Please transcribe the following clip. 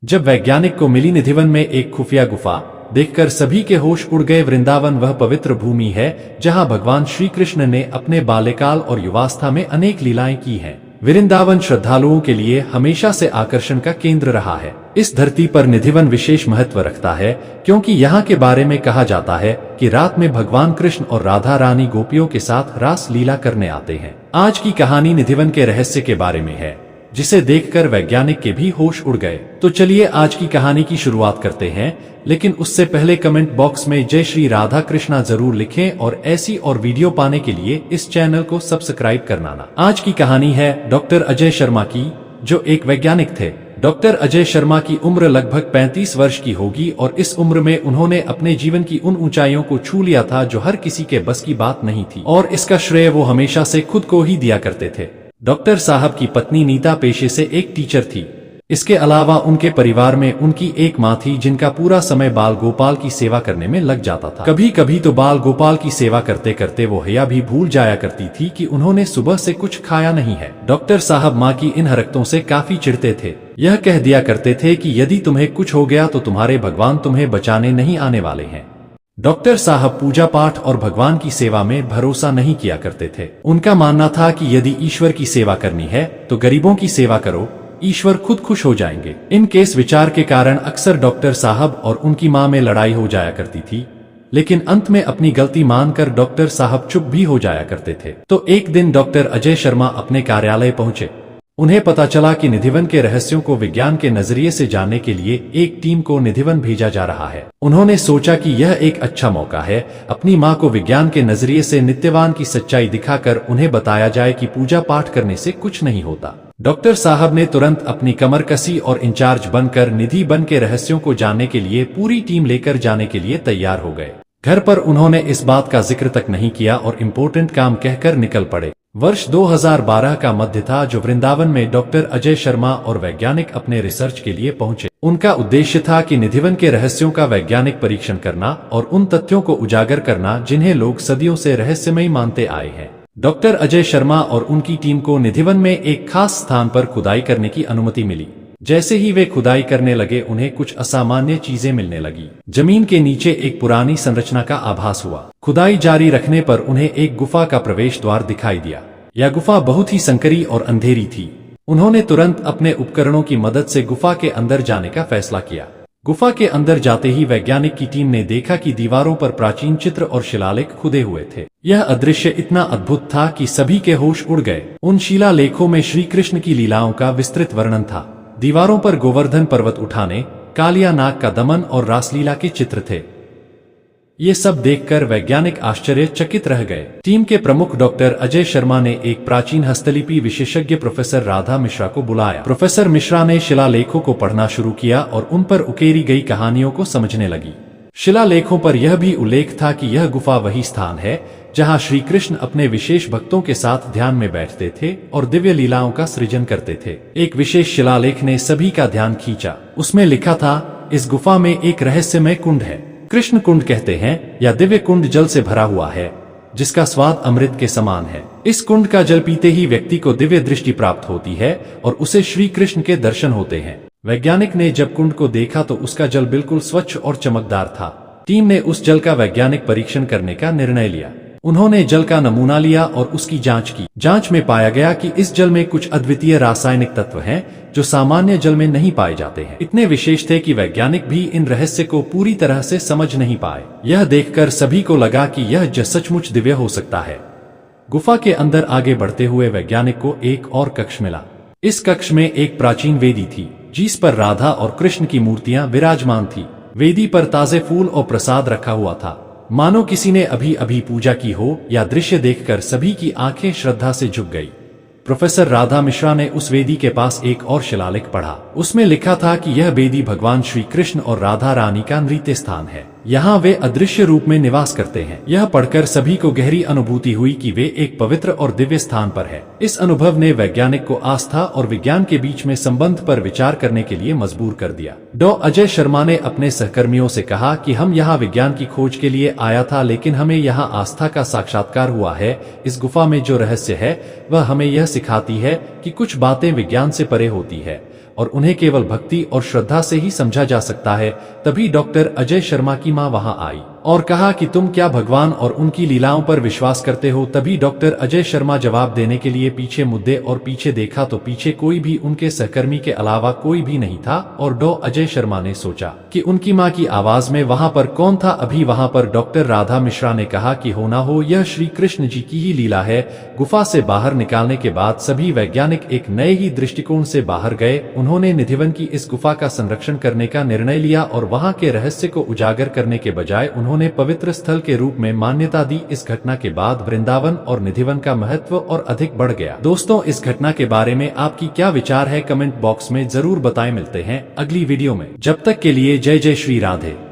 जब वैज्ञानिक को मिली निधिवन में एक खुफिया गुफा, देखकर सभी के होश उड़ गए। वृंदावन वह पवित्र भूमि है जहां भगवान श्री कृष्ण ने अपने बाल्यकाल और युवावस्था में अनेक लीलाएं की हैं। वृंदावन श्रद्धालुओं के लिए हमेशा से आकर्षण का केंद्र रहा है। इस धरती पर निधिवन विशेष महत्व रखता है क्योंकि यहाँ के बारे में कहा जाता है कि रात में भगवान कृष्ण और राधा रानी गोपियों के साथ रास लीला करने आते हैं। आज की कहानी निधिवन के रहस्य के बारे में है, जिसे देखकर वैज्ञानिक के भी होश उड़ गए। तो चलिए आज की कहानी की शुरुआत करते हैं, लेकिन उससे पहले कमेंट बॉक्स में जय श्री राधा कृष्णा जरूर लिखें और ऐसी और वीडियो पाने के लिए इस चैनल को सब्सक्राइब करना ना। आज की कहानी है डॉक्टर अजय शर्मा की, जो एक वैज्ञानिक थे। डॉक्टर अजय शर्मा की उम्र लगभग 35 वर्ष की होगी और इस उम्र में उन्होंने अपने जीवन की उन ऊंचाइयों को छू लिया था जो हर किसी के बस की बात नहीं थी, और इसका श्रेय वो हमेशा से खुद को ही दिया करते थे। डॉक्टर साहब की पत्नी नीता पेशे से एक टीचर थी। इसके अलावा उनके परिवार में उनकी एक माँ थी जिनका पूरा समय बाल गोपाल की सेवा करने में लग जाता था। कभी कभी तो बाल गोपाल की सेवा करते करते वो हया भी भूल जाया करती थी कि उन्होंने सुबह से कुछ खाया नहीं है। डॉक्टर साहब माँ की इन हरकतों से काफी चिढ़ते थे। यह कह दिया करते थे कि यदि तुम्हें कुछ हो गया तो तुम्हारे भगवान तुम्हें बचाने नहीं आने वाले हैं। डॉक्टर साहब पूजा पाठ और भगवान की सेवा में भरोसा नहीं किया करते थे। उनका मानना था कि यदि ईश्वर की सेवा करनी है तो गरीबों की सेवा करो, ईश्वर खुद खुश हो जाएंगे। इन केस विचार के कारण अक्सर डॉक्टर साहब और उनकी मां में लड़ाई हो जाया करती थी, लेकिन अंत में अपनी गलती मानकर डॉक्टर साहब चुप भी हो जाया करते थे। तो एक दिन डॉक्टर अजय शर्मा अपने कार्यालय पहुंचे। उन्हें पता चला कि निधिवन के रहस्यों को विज्ञान के नजरिए से जानने के लिए एक टीम को निधिवन भेजा जा रहा है। उन्होंने सोचा कि यह एक अच्छा मौका है, अपनी मां को विज्ञान के नजरिए से नित्यवान की सच्चाई दिखाकर उन्हें बताया जाए कि पूजा पाठ करने से कुछ नहीं होता। डॉक्टर साहब ने तुरंत अपनी कमर कसी और इंचार्ज बनकर निधि बन के रहस्यों को जानने के लिए पूरी टीम लेकर जाने के लिए तैयार हो गए। घर पर उन्होंने इस बात का जिक्र तक नहीं किया और इम्पोर्टेंट काम कहकर निकल पड़े। वर्ष 2012 का मध्य था जो वृंदावन में डॉक्टर अजय शर्मा और वैज्ञानिक अपने रिसर्च के लिए पहुंचे। उनका उद्देश्य था कि निधिवन के रहस्यों का वैज्ञानिक परीक्षण करना और उन तथ्यों को उजागर करना जिन्हें लोग सदियों से रहस्यमयी मानते आए हैं। डॉक्टर अजय शर्मा और उनकी टीम को निधिवन में एक खास स्थान पर खुदाई करने की अनुमति मिली। जैसे ही वे खुदाई करने लगे उन्हें कुछ असामान्य चीजें मिलने लगी। जमीन के नीचे एक पुरानी संरचना का आभास हुआ। खुदाई जारी रखने पर उन्हें एक गुफा का प्रवेश द्वार दिखाई दिया। यह गुफा बहुत ही संकरी और अंधेरी थी। उन्होंने तुरंत अपने उपकरणों की मदद से गुफा के अंदर जाने का फैसला किया। गुफा के अंदर जाते ही वैज्ञानिक की टीम ने देखा कि दीवारों पर प्राचीन चित्र और शिलालेख खुदे हुए थे। यह अदृश्य इतना अद्भुत था कि सभी के होश उड़ गए। उन शिलालेखों में श्री कृष्ण की लीलाओं का विस्तृत वर्णन था। दीवारों पर गोवर्धन पर्वत उठाने, कालिया नाग का दमन और रासलीला के चित्र थे। ये सब देखकर वैज्ञानिक आश्चर्यचकित रह गए। टीम के प्रमुख डॉक्टर अजय शर्मा ने एक प्राचीन हस्तलिपि विशेषज्ञ प्रोफेसर राधा मिश्रा को बुलाया। प्रोफेसर मिश्रा ने शिलालेखों को पढ़ना शुरू किया और उन पर उकेरी गई कहानियों को समझने लगी। शिलालेखों पर यह भी उल्लेख था कि यह गुफा वही स्थान है जहां श्री कृष्ण अपने विशेष भक्तों के साथ ध्यान में बैठते थे और दिव्य लीलाओं का सृजन करते थे। एक विशेष शिलालेख ने सभी का ध्यान खींचा। उसमें लिखा था, इस गुफा में एक रहस्यमय कुंड है, कृष्ण कुंड कहते हैं। यह दिव्य कुंड जल से भरा हुआ है जिसका स्वाद अमृत के समान है। इस कुंड का जल पीते ही व्यक्ति को दिव्य दृष्टि प्राप्त होती है और उसे श्री कृष्ण के दर्शन होते हैं। वैज्ञानिक ने जब कुंड को देखा तो उसका जल बिल्कुल स्वच्छ और चमकदार था। टीम ने उस जल का वैज्ञानिक परीक्षण करने का निर्णय लिया। उन्होंने जल का नमूना लिया और उसकी जांच की। जांच में पाया गया कि इस जल में कुछ अद्वितीय रासायनिक तत्व हैं जो सामान्य जल में नहीं पाए जाते हैं। इतने विशेष थे कि वैज्ञानिक भी इन रहस्य को पूरी तरह से समझ नहीं पाए। यह देखकर सभी को लगा कि यह जल सचमुच दिव्य हो सकता है। गुफा के अंदर आगे बढ़ते हुए वैज्ञानिक को एक और कक्ष मिला। इस कक्ष में एक प्राचीन वेदी थी जिस पर राधा और कृष्ण की मूर्तियां विराजमान थी। वेदी पर ताजे फूल और प्रसाद रखा हुआ था, मानो किसी ने अभी अभी पूजा की हो। या दृश्य देखकर सभी की आंखें श्रद्धा से झुक गई। प्रोफेसर राधा मिश्रा ने उस वेदी के पास एक और शिलालेख पढ़ा। उसमें लिखा था कि यह वेदी भगवान श्री कृष्ण और राधा रानी का नृत्य स्थान है। यहाँ वे अदृश्य रूप में निवास करते हैं। यह पढ़कर सभी को गहरी अनुभूति हुई कि वे एक पवित्र और दिव्य स्थान पर है। इस अनुभव ने वैज्ञानिक को आस्था और विज्ञान के बीच में संबंध पर विचार करने के लिए मजबूर कर दिया। डॉ अजय शर्मा ने अपने सहकर्मियों से कहा कि हम यहाँ विज्ञान की खोज के लिए आया था, लेकिन हमें यहाँ आस्था का साक्षात्कार हुआ है। इस गुफा में जो रहस्य है वह हमें यह सिखाती है कि कुछ बातें विज्ञान से परे होती है। और उन्हें केवल भक्ति और श्रद्धा से ही समझा जा सकता है। तभी डॉक्टर अजय शर्मा की मां वहां आई और कहा कि तुम क्या भगवान और उनकी लीलाओं पर विश्वास करते हो? तभी डॉक्टर अजय शर्मा जवाब देने के लिए पीछे मुद्दे और पीछे देखा तो पीछे कोई भी उनके सहकर्मी के अलावा कोई भी नहीं था और डॉ अजय शर्मा ने सोचा कि उनकी मां की आवाज में वहां पर कौन था। अभी वहां पर डॉक्टर राधा मिश्रा ने कहा कि हो ना हो यह श्री कृष्ण जी की ही लीला है। गुफा से बाहर निकालने के बाद सभी वैज्ञानिक एक नए ही दृष्टिकोण से बाहर गए। उन्होंने निधिवन की इस गुफा का संरक्षण करने का निर्णय लिया और वहां के रहस्य को उजागर करने के बजाय उन्होंने पवित्र स्थल के रूप में मान्यता दी। इस घटना के बाद वृंदावन और निधिवन का महत्व और अधिक बढ़ गया। दोस्तों, इस घटना के बारे में आपकी क्या विचार है? कमेंट बॉक्स में जरूर बताएं। मिलते हैं अगली वीडियो में, जब तक के लिए जय जय श्री राधे।